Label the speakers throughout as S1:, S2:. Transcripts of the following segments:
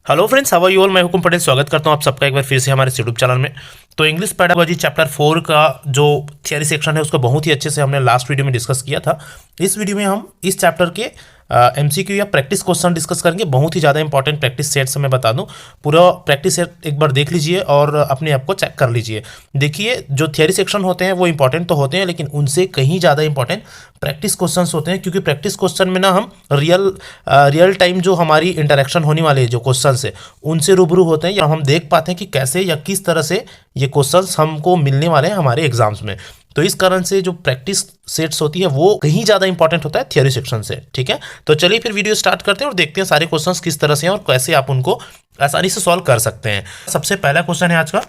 S1: Hello friends, how are you all. मैं हुकुम पटेल स्वागत करता हूं आप सबका एक बार फिर से हमारे यूट्यूब चैनल में। तो इंग्लिश पेडागोजी चैप्टर 4 का जो थियरी सेक्शन है उसको बहुत ही अच्छे से हमने लास्ट वीडियो में डिस्कस किया था। इस वीडियो में हम इस चैप्टर के एमसीक्यू या प्रैक्टिस क्वेश्चन डिस्कस करेंगे। बहुत ही ज़्यादा इंपॉर्टेंट प्रैक्टिस सेट से मैं बता दूं, पूरा प्रैक्टिस सेट एक बार देख लीजिए और अपने आप को चेक कर लीजिए। देखिए, जो थियरी सेक्शन होते हैं वो इंपॉर्टेंट तो होते हैं, लेकिन उनसे कहीं ज़्यादा इंपॉर्टेंट प्रैक्टिस क्वेश्चंस होते हैं, क्योंकि प्रैक्टिस क्वेश्चन में ना हम रियल टाइम जो हमारी इंटरेक्शन होने वाले जो क्वेश्चंस है उनसे रूबरू होते हैं, या हम देख पाते हैं कि कैसे या किस तरह से ये क्वेश्चंस हमको मिलने वाले हैं हमारे एग्जाम्स में। तो इस कारण से जो प्रैक्टिस सेट्स होती है वो कहीं ज़्यादा इंपॉर्टेंट होता है थियरी सेक्शन से। ठीक है, तो चलिए फिर वीडियो स्टार्ट करते हैं और देखते हैं सारे क्वेश्चंस किस तरह से हैं और कैसे आप उनको आसानी से सॉल्व कर सकते हैं। सबसे पहला क्वेश्चन है आज का,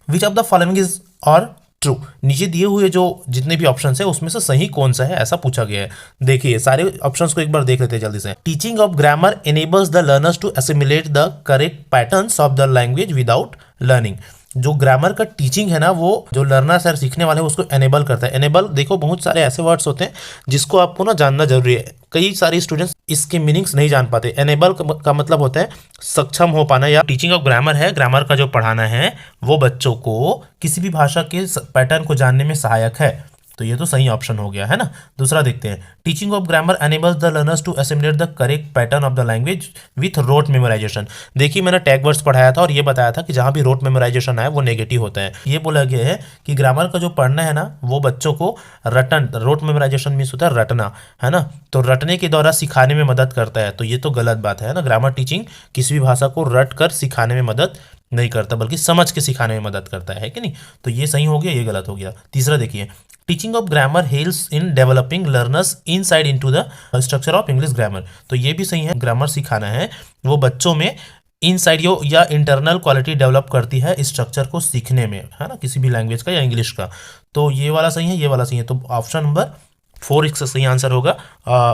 S1: which of the following is और ट्रू। नीचे दिए हुए जो जितने भी ऑप्शन है उसमें से सही कौन सा है, ऐसा पूछा गया है। देखिए, सारे ऑप्शंस को एक बार देख लेते हैं जल्दी से। Teaching of grammar enables the learners to assimilate the correct patterns of the language without learning. जो ग्रामर का टीचिंग है ना, वो जो लर्नर्स है सीखने वाले हैं उसको एनेबल करता है। एनेबल, देखो बहुत सारे ऐसे वर्ड्स होते हैं जिसको आपको ना जानना जरूरी है। कई सारे स्टूडेंट्स इसके मीनिंग्स नहीं जान पाते। एनेबल का मतलब होता है सक्षम हो पाना, या टीचिंग ऑफ ग्रामर है, ग्रामर का जो पढ़ाना है वो बच्चों को किसी भी भाषा के पैटर्न को जानने में सहायक है। तो ये तो सही ऑप्शन हो गया है ना। दूसरा देखते हैं, teaching of grammar enables the learners to assimilate the correct pattern of the language with rote memorisation. देखिए, मैंने टैग वर्ड्स पढ़ाया था और ये बताया था कि जहां भी रोट मेमोराइजेशन आए वो नेगेटिव होता है। ये बोला गया है कि ग्रामर का जो पढ़ना है ना वो बच्चों को रटन, रोट मेमोराइजेशन मीन्स होता है रटना, है ना। तो रटने के द्वारा सिखाने में मदद करता है, तो ये तो गलत बात है ना। ग्रामर टीचिंग किसी भी भाषा को रट कर सिखाने में मदद नहीं करता, बल्कि समझ के सिखाने में मदद करता है कि नहीं। तो ये सही हो गया, ये गलत हो गया। तीसरा देखिए, teaching of grammar helps in developing learners inside into the structure of English grammar. तो ये भी सही है, ग्रामर सिखाना है वो बच्चों में इनसाइड या इंटरनल क्वालिटी डेवलप करती है स्ट्रक्चर को सीखने में, है ना, किसी भी लैंग्वेज का या इंग्लिश का। तो ये वाला सही है, ये वाला सही है। तो ऑप्शन नंबर 4 इसका सही आंसर होगा।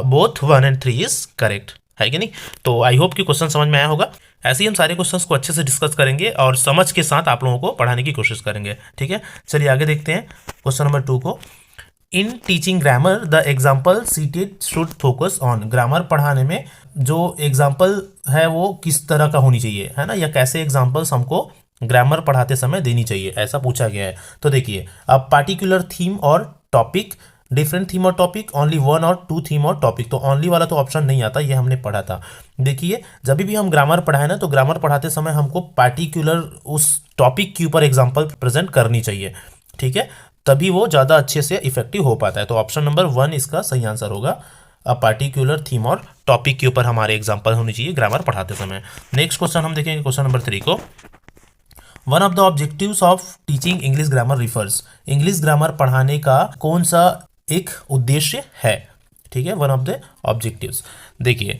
S1: बोथ 1 और 3 इज करेक्ट, है कि नहीं। तो आई होप कि क्वेश्चन समझ में आया होगा। ऐसे ही हम सारे क्वेश्चंस को अच्छे से डिस्कस करेंगे और समझ के साथ आप लोगों को पढ़ाने की कोशिश करेंगे। ठीक है, चलिए आगे देखते हैं क्वेश्चन नंबर 2 को। In teaching grammar the example seated should focus on. Grammar पढ़ाने में जो एग्जाम्पल है वो किस तरह का होनी चाहिए, है ना, या कैसे एग्जाम्पल्स हमको ग्रामर पढ़ाते समय देनी चाहिए, ऐसा पूछा गया है। तो देखिए, अब पार्टिकुलर थीम और टॉपिक, डिफरेंट थीम और टॉपिक, ओनली 1 और 2 थीम और टॉपिक। तो ओनली वाला तो ऑप्शन नहीं आता, ये हमने पढ़ा था। देखिए, जब भी हम ग्रामर पढ़ाए ना तो ग्रामर पढ़ाते समय हमको पार्टिकुलर उस टॉपिक के ऊपर एग्जाम्पल प्रेजेंट करनी चाहिए। ठीक है, तभी वो ज़्यादा अच्छे से इफेक्टिव हो पाता है। तो ऑप्शन नंबर 1 इसका सही आंसर होगा। अ पार्टिकुलर थीम और टॉपिक के ऊपर हमारे एग्जाम्पल होनी चाहिए ग्रामर पढ़ाते समय। नेक्स्ट क्वेश्चन हम देखेंगे, क्वेश्चन नंबर 3 को। One of the objectives of teaching English grammar refers. English grammar पढ़ाने का कौन सा एक उद्देश्य है। ठीक है, वन ऑफ द ऑब्जेक्टिव्स। देखिए,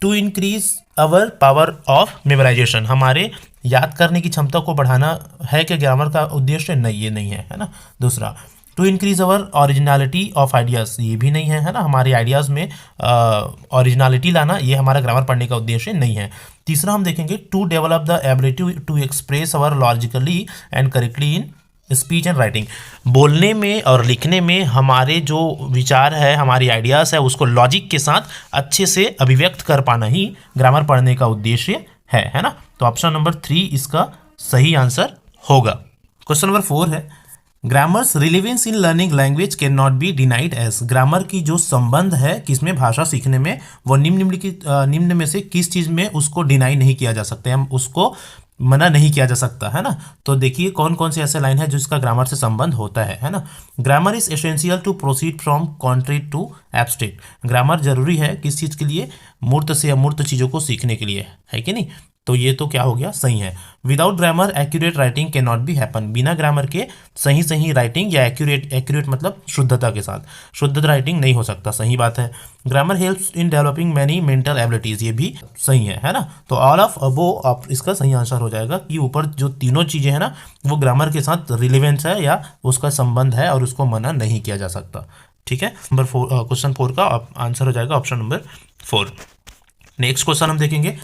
S1: to increase our power of memorisation, हमारे याद करने की क्षमता को बढ़ाना है कि ग्रामर का उद्देश्य, नहीं, ये नहीं है ना। दूसरा, to increase our originality of ideas, ये भी नहीं है ना, हमारे आइडियाज़ में ओरिजिनलिटी लाना, ये हमारा ग्रामर पढ़ने का उद्देश्य नहीं है। तीसरा हम देखेंगे, to develop the ability to express our logically and correctly in speech and writing. बोलने में और लिखने में हमारे जो विचार है, हमारी आइडियाज़ है, उसको लॉजिक के साथ अच्छे से अभिव्यक्त कर पाना ही ग्रामर पढ़ने का उद्देश्य है ना। तो ऑप्शन नंबर 3 इसका सही आंसर होगा। क्वेश्चन नंबर 4 है, grammar's relevance in learning language can not be denied as. Grammar की जो संबंध है किसमें, भाषा सीखने में, वो निम्न में से किस चीज़ में उसको डिनाई नहीं किया जा सकता है, हम उसको मना नहीं किया जा सकता, है ना। तो देखिए कौन कौन से ऐसे लाइन है जिसका ग्रामर से संबंध होता है ना। Grammar is essential to proceed from concrete to abstract. Grammar जरूरी है किस चीज़ के लिए, मूर्त से अमूर्त चीज़ों को सीखने के लिए, है कि नहीं। तो ये तो क्या हो गया, सही है। Without grammar accurate writing can not be happen. बिना ग्रामर के सही राइटिंग या एक्यूरेट मतलब शुद्धता के साथ शुद्ध राइटिंग नहीं हो सकता, सही बात है। Grammar helps in developing many mental abilities, ये भी सही है ना। तो ऑल ऑफ अबोव आप इसका सही आंसर हो जाएगा कि ऊपर जो तीनों चीज़ें हैं ना वो ग्रामर के साथ रिलेवेंस है या उसका संबंध है और उसको मना नहीं किया जा सकता। ठीक है, नंबर 4, क्वेश्चन 4 का आंसर हो जाएगा ऑप्शन नंबर 4। नेक्स्ट क्वेश्चन हम देखेंगे,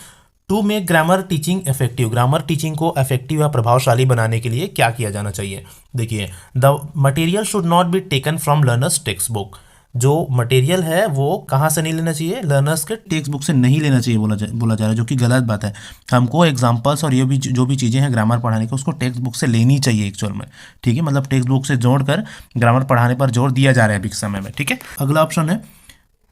S1: to make grammar teaching effective. Grammar teaching को इफेक्टिव या प्रभावशाली बनाने के लिए क्या किया जाना चाहिए। देखिए, the material should not be taken from learners text book. जो मटेरियल है वो कहाँ से नहीं लेना चाहिए, लर्नर्स के टेक्स्ट बुक से नहीं लेना चाहिए बोला जा रहा है, जो कि गलत बात है। हमको एग्जांपल्स और ये भी जो भी चीज़ें हैं ग्रामर पढ़ाने की उसको टेक्स्ट बुक से लेनी चाहिए एक्चुअल में, ठीक है। मतलब टेक्स्ट बुक से जोड़कर ग्रामर पढ़ाने पर जोर दिया जा रहा है अभी के समय में, ठीक है। अगला ऑप्शन है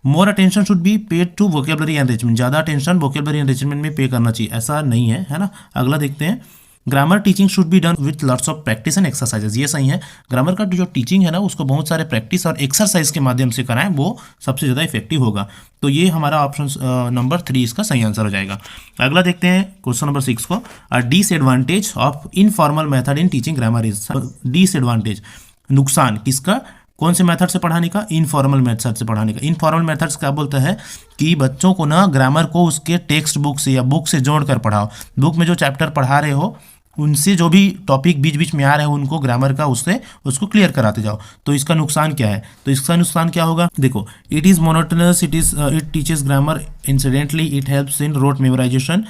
S1: more attention should be paid to vocabulary enrichment, ज़्यादा अटेंशन वोकेबलरी एनरिचमेंट में पे करना चाहिए, ऐसा नहीं है ना। अगला देखते हैं grammar teaching should be done with lots of practice and exercises, ये सही है। ग्रामर का जो टीचिंग है ना उसको बहुत सारे प्रैक्टिस और एक्सरसाइज के माध्यम से कराएं, वो सबसे ज़्यादा इफेक्टिव होगा। तो ये हमारा ऑप्शन नंबर 3 इसका सही आंसर हो जाएगा। अगला देखते हैं क्वेश्चन नंबर 6 को, disadvantage of informal method in teaching grammar is, disadvantage नुकसान किसका, कौन से मेथड से पढ़ाने का, इनफॉर्मल मेथड से पढ़ाने का। इनफॉर्मल मेथड्स क्या बोलता है कि बच्चों को ना ग्रामर को उसके टेक्स्ट बुक से या बुक से जोड़कर पढ़ाओ, बुक में जो चैप्टर पढ़ा रहे हो उनसे जो भी टॉपिक बीच बीच में आ रहे हैं उनको ग्रामर का उसको क्लियर कराते जाओ। तो इसका नुकसान क्या है, तो इसका नुकसान क्या होगा, देखो it is monotonous, it teaches grammar incidentally, it helps in rote memorisation.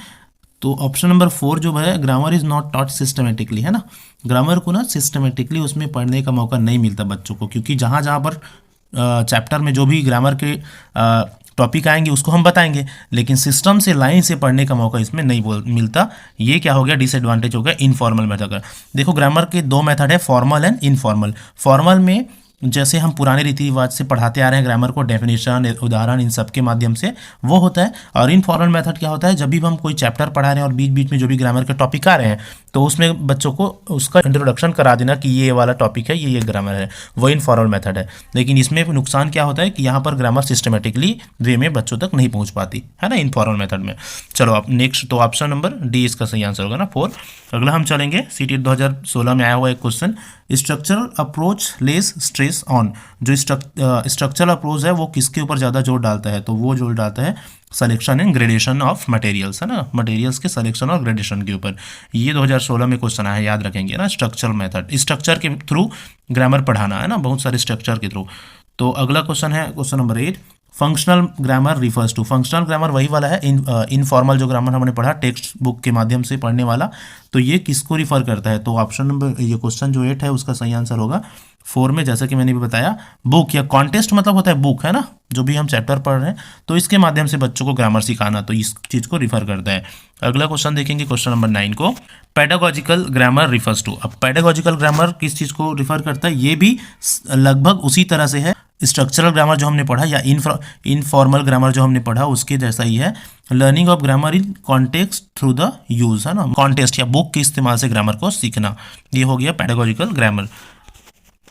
S1: तो ऑप्शन नंबर 4 जो है grammar is not taught systematically, है ना। ग्रामर को ना सिस्टमेटिकली उसमें पढ़ने का मौका नहीं मिलता बच्चों को, क्योंकि जहाँ जहाँ पर चैप्टर में जो भी ग्रामर के टॉपिक आएंगे उसको हम बताएंगे, लेकिन सिस्टम से लाइन से पढ़ने का मौका इसमें नहीं मिलता। ये क्या हो गया, डिसएडवांटेज हो गया इनफॉर्मल मेथड का। देखो ग्रामर के 2 मेथड है, फॉर्मल एंड इनफॉर्मल। फॉर्मल में जैसे हम पुराने रीति रिवाज से पढ़ाते आ रहे हैं ग्रामर को, डेफिनेशन उदाहरण इन सब के माध्यम से वो होता है। और इनफॉर्मल मेथड क्या होता है, जब भी हम कोई चैप्टर पढ़ा रहे हैं और बीच बीच में जो भी ग्रामर के टॉपिक आ रहे हैं तो उसमें बच्चों को उसका इंट्रोडक्शन करा देना कि ये वाला टॉपिक है, ये ग्रामर है, वो इनफॉर्मल मेथड है। लेकिन इसमें नुकसान क्या होता है कि यहाँ पर ग्रामर सिस्टमेटिकली वे में बच्चों तक नहीं पहुँच पाती है ना इनफॉर्मल मेथड में। चलो अब नेक्स्ट, तो ऑप्शन नंबर डी इसका सही आंसर होगा ना 4। अगला हम चलेंगे सीटी 2016 में आया हुआ एक question, structural approach less stress on, जो स्ट्रक्चरल अप्रोच है वो किसके ऊपर ज़्यादा जोर डालता है, तो वो जोर डालता है selection and gradation of materials, है ना, मटेरियल्स के सिलेक्शन और ग्रेडेशन के ऊपर। ये 2016 में क्वेश्चन आया, याद रखेंगे ना। स्ट्रक्चरल मेथड, स्ट्रक्चर के थ्रू ग्रामर पढ़ाना है ना, बहुत सारे स्ट्रक्चर के थ्रू। तो अगला क्वेश्चन है question number 8, functional grammar refers to, functional grammar वही वाला है इनफॉर्मल जो ग्रामर हमने पढ़ा टेक्स्ट बुक के माध्यम से पढ़ने वाला, तो ये किसको रिफर करता है, तो ऑप्शन नंबर ये क्वेश्चन जो 8 है उसका सही आंसर होगा 4 में। जैसा कि मैंने भी बताया बुक या कॉन्टेस्ट मतलब होता है बुक, है ना, जो भी हम चैप्टर पढ़ रहे हैं तो इसके माध्यम से बच्चों को ग्रामर सिखाना, तो इस चीज़ को रिफर करता है। अगला क्वेश्चन देखेंगे क्वेश्चन नंबर 9 को, पेडागोजिकल ग्रामर रिफर्स टू। अब पेडागोजिकल ग्रामर किस चीज़ को रिफर करता है, ये भी लगभग उसी तरह से है स्ट्रक्चरल ग्रामर जो हमने पढ़ा या इनफॉर्मल ग्रामर जो हमने पढ़ा उसके जैसा ही है। Learning of grammar in context through the use, है ना, कॉन्टेक्स्ट या बुक के इस्तेमाल से ग्रामर को सीखना, ये हो गया पेडागोजिकल ग्रामर।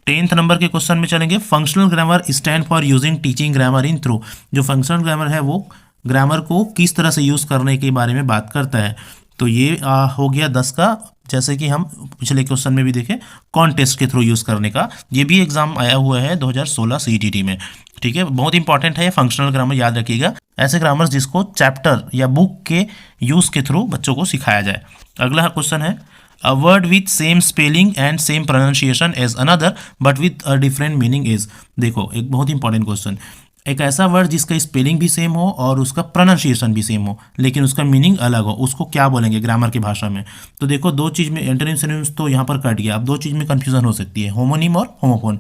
S1: 10th नंबर के क्वेश्चन में चलेंगे, functional grammar stand for using teaching grammar in through, जो फंक्शनल ग्रामर है वो ग्रामर को किस तरह से यूज़ करने के बारे में बात करता है, तो ये हो गया 10 का। जैसे कि हम पिछले क्वेश्चन में भी देखें कॉन्टेस्ट के थ्रू यूज़ करने का, ये भी एग्जाम आया हुआ है 2016 CET में, ठीक है, बहुत इंपॉर्टेंट है ये फंक्शनल ग्रामर, याद रखिएगा। ऐसे ग्रामर जिसको चैप्टर या बुक के यूज़ के थ्रू बच्चों को सिखाया जाए। अगला क्वेश्चन है, a word with same spelling and same pronunciation as another but with a different meaning is, देखो एक बहुत इंपॉर्टेंट क्वेश्चन, एक ऐसा वर्ड जिसका स्पेलिंग भी सेम हो और उसका प्रोनाउंसिएशन भी सेम हो लेकिन उसका मीनिंग अलग हो, उसको क्या बोलेंगे ग्रामर की भाषा में। तो देखो दो चीज़ में एंटोनिम सिनोनिम्स तो यहाँ पर कट गया, अब दो चीज़ में कन्फ्यूजन हो सकती है, होमोनिम और होमोफोन।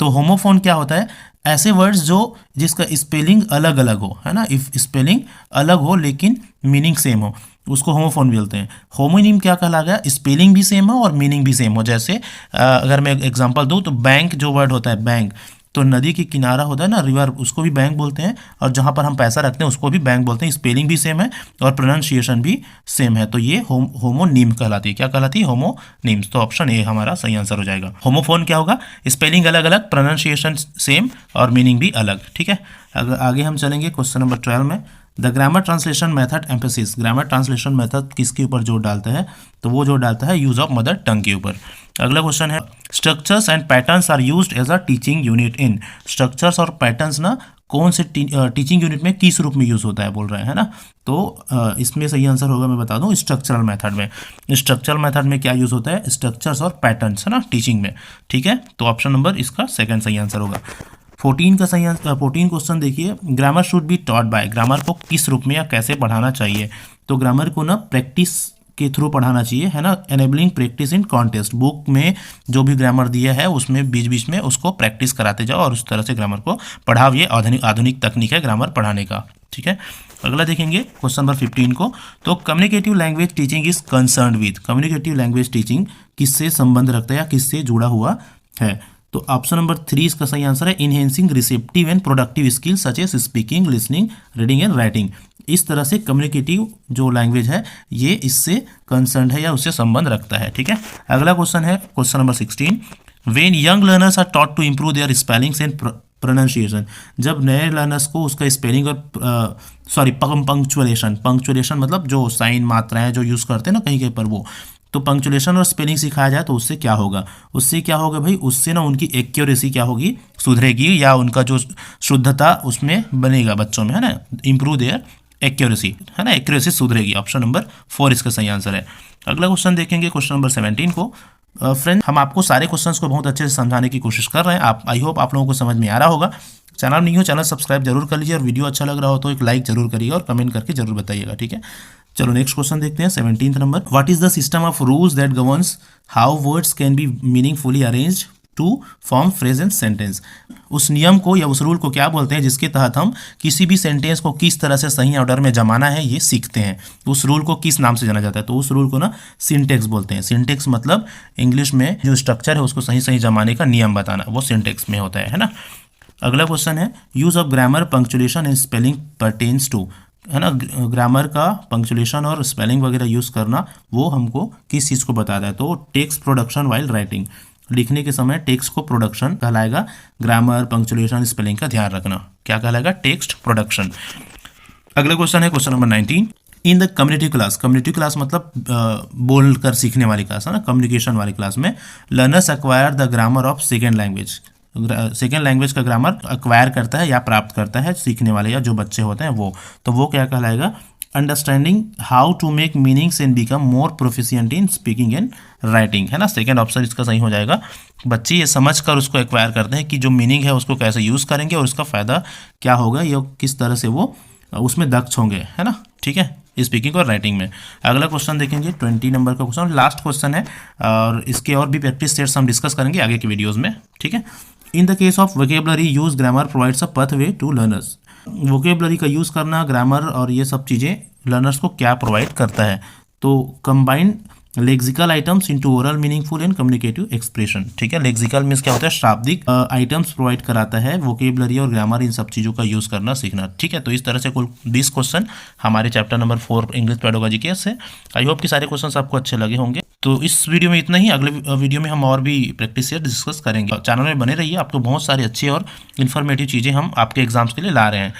S1: तो होमोफोन क्या होता है, ऐसे वर्ड्स जो जिसका स्पेलिंग अलग अलग हो, है ना, इफ स्पेलिंग अलग हो लेकिन मीनिंग सेम हो उसको होमोफोन बोलते हैं। होमोनिम क्या कहला गया, स्पेलिंग भी सेम हो और मीनिंग भी सेम हो। जैसे अगर मैं एग्जांपल दूं तो बैंक जो वर्ड होता है बैंक, तो नदी के किनारा होता है ना रिवर, उसको भी बैंक बोलते हैं, और जहाँ पर हम पैसा रखते हैं उसको भी बैंक बोलते हैं। स्पेलिंग भी सेम है और प्रोनाउंसिएशन भी सेम है, तो ये होमोनिम कहलाती है। क्या कहलाती है, होमोनिम्स। तो ऑप्शन ए हमारा सही आंसर हो जाएगा। होमोफोन क्या होगा, स्पेलिंग अलग अलग, प्रोनाउंसिएशन सेम और मीनिंग भी अलग, ठीक है। अगर आगे हम चलेंगे क्वेश्चन नंबर 12 में, the grammar translation method emphasis, grammar translation method किसके ऊपर जोर डालता है, तो वो जोर डालता है यूज ऑफ मदर टंग के ऊपर। अगला क्वेश्चन है, structures and patterns are used as a teaching unit in, structures और पैटर्न्स ना कौन से टीचिंग यूनिट में किस रूप में यूज होता है बोल रहे हैं ना। तो इसमें सही आंसर होगा, मैं बता दूं, स्ट्रक्चरल मेथड में। स्ट्रक्चरल मेथड में क्या यूज होता है, स्ट्रक्चर्स और पैटर्न्स, है ना, टीचिंग में, ठीक है। तो ऑप्शन नंबर इसका सेकंड सही आंसर होगा। 14 का सही आंसर, 14 क्वेश्चन देखिए, grammar should be taught by, grammar को किस रूप में या कैसे पढ़ाना चाहिए। तो ग्रामर को ना प्रैक्टिस के थ्रू पढ़ाना चाहिए, है ना। Enabling practice in contest, book में जो भी ग्रामर दिया है उसमें बीच बीच में उसको प्रैक्टिस कराते जाओ और उस तरह से ग्रामर को पढ़ाओ। ये आधुनिक तकनीक है ग्रामर पढ़ाने का, ठीक है। अगला देखेंगे क्वेश्चन नंबर 15 को। तो communicative language teaching is concerned with, communicative language teaching किससे संबंध रखता है या किससे जुड़ा हुआ है। तो ऑप्शन नंबर 3 इसका सही आंसर है, enhancing receptive and productive skills such as speaking, listening, reading and writing. इस तरह से कम्युनिकेटिव जो लैंग्वेज है ये इससे कंसर्न है या उससे संबंध रखता है, ठीक है। अगला क्वेश्चन है question number 16, when young learners are taught to improve their spellings and pronunciation, जब नए लर्नर्स को उसका स्पेलिंग और पंक्चुएशन मतलब जो साइन मात्राएं जो यूज़ करते हैं ना कहीं कहीं पर, वो तो पंक्चुएशन और स्पेलिंग सिखाया जाए तो उससे क्या होगा, उससे क्या होगा भाई, उससे ना उनकी एक्यूरेसी क्या होगी, सुधरेगी, या उनका जो शुद्धता उसमें बनेगा बच्चों में, है ना। इंप्रूव देयर एक्यूरेसी, है ना, एक्यूरेसी सुधरेगी। ऑप्शन नंबर 4 इसका सही आंसर है। अगला क्वेश्चन देखेंगे क्वेश्चन नंबर 17 को। फ्रेंड हम आपको सारे क्वेश्चंस को बहुत अच्छे से समझाने की कोशिश कर रहे हैं, आप आई होप आप लोगों को समझ में आ रहा होगा। चैनल नहीं हो चैनल सब्सक्राइब जरूर कर लीजिए और वीडियो अच्छा लग रहा हो तो एक लाइक जरूर करिएगा और कमेंट करके जरूर बताइएगा, ठीक है। चलो नेक्स्ट क्वेश्चन देखते हैं 17th नंबर। What is the system of rules that governs how words can be meaningfully arranged to form phrase and sentence, उस नियम को या उस रूल को क्या बोलते हैं जिसके तहत हम किसी भी सेंटेंस को किस तरह से सही ऑर्डर में जमाना है ये सीखते हैं। उस रूल को किस नाम से जाना जाता है, तो उस रूल को ना सिंटेक्स बोलते हैं। सिंटेक्स मतलब इंग्लिश में जो स्ट्रक्चर है उसको सही सही जमाने का नियम बताना, वो सिंटेक्स में होता है ना। अगला क्वेश्चन है, use of grammar punctuation and spelling pertains to, है ना, ग्रामर का पंक्चुएशन और स्पेलिंग वगैरह यूज़ करना वो हमको किस चीज़ को बताता है, तो टेक्स्ट प्रोडक्शन वाइल राइटिंग, लिखने के समय टेक्स्ट को प्रोडक्शन कहलाएगा। ग्रामर पंक्चुएशन स्पेलिंग का ध्यान रखना क्या कहलाएगा, टेक्स्ट प्रोडक्शन। अगला क्वेश्चन है question number 19, in the community class, community class मतलब बोल कर सीखने वाली क्लास, है ना, कम्युनिकेशन वाली क्लास में learners acquire the grammar of second language, second language का ग्रामर एक्वायर करता है या प्राप्त करता है सीखने वाले या जो बच्चे होते हैं वो, तो वो क्या कहलाएगा, understanding how to make meanings and become more proficient in speaking and writing, है ना। सेकेंड ऑप्शन इसका सही हो जाएगा। बच्चे ये समझ कर उसको एक्वायर करते हैं कि जो मीनिंग है उसको कैसे यूज़ करेंगे और उसका फ़ायदा क्या होगा, या किस तरह से वो उसमें दक्ष होंगे, है ना, ठीक है, स्पीकिंग और राइटिंग में। अगला क्वेश्चन देखेंगे 20 नंबर का क्वेश्चन, लास्ट क्वेश्चन है और इसके और भी प्रैक्टिस सेट्स हम डिस्कस करेंगे आगे की वीडियोज़ में, ठीक है। In the case of vocabulary use grammar provides a pathway to learners, vocabulary का यूज़ करना ग्रामर और ये सब चीज़ें लर्नर्स को क्या प्रोवाइड करता है, तो combine lexical items into oral meaningful and communicative expression, ठीक है। लेक्सिकल मीन्स क्या होता है, शाब्दिक आइटम्स प्रोवाइड कराता है, वोकेबलरी और ग्रामर इन सब चीज़ों का यूज़ करना सीखना, ठीक है। तो इस तरह से कुल 20 क्वेश्चन हमारे चैप्टर नंबर 4 इंग्लिश पेडागोजी के से। आई होप कि सारे क्वेश्चन आपको अच्छे लगे होंगे। तो इस वीडियो में इतना ही, अगले वीडियो में हम और भी प्रैक्टिस से डिस्कस करेंगे। चैनल में बने रहिए, आपको बहुत सारी अच्छी और इन्फॉर्मेटिव चीज़ें हम आपके एग्जाम्स के लिए ला रहे हैं।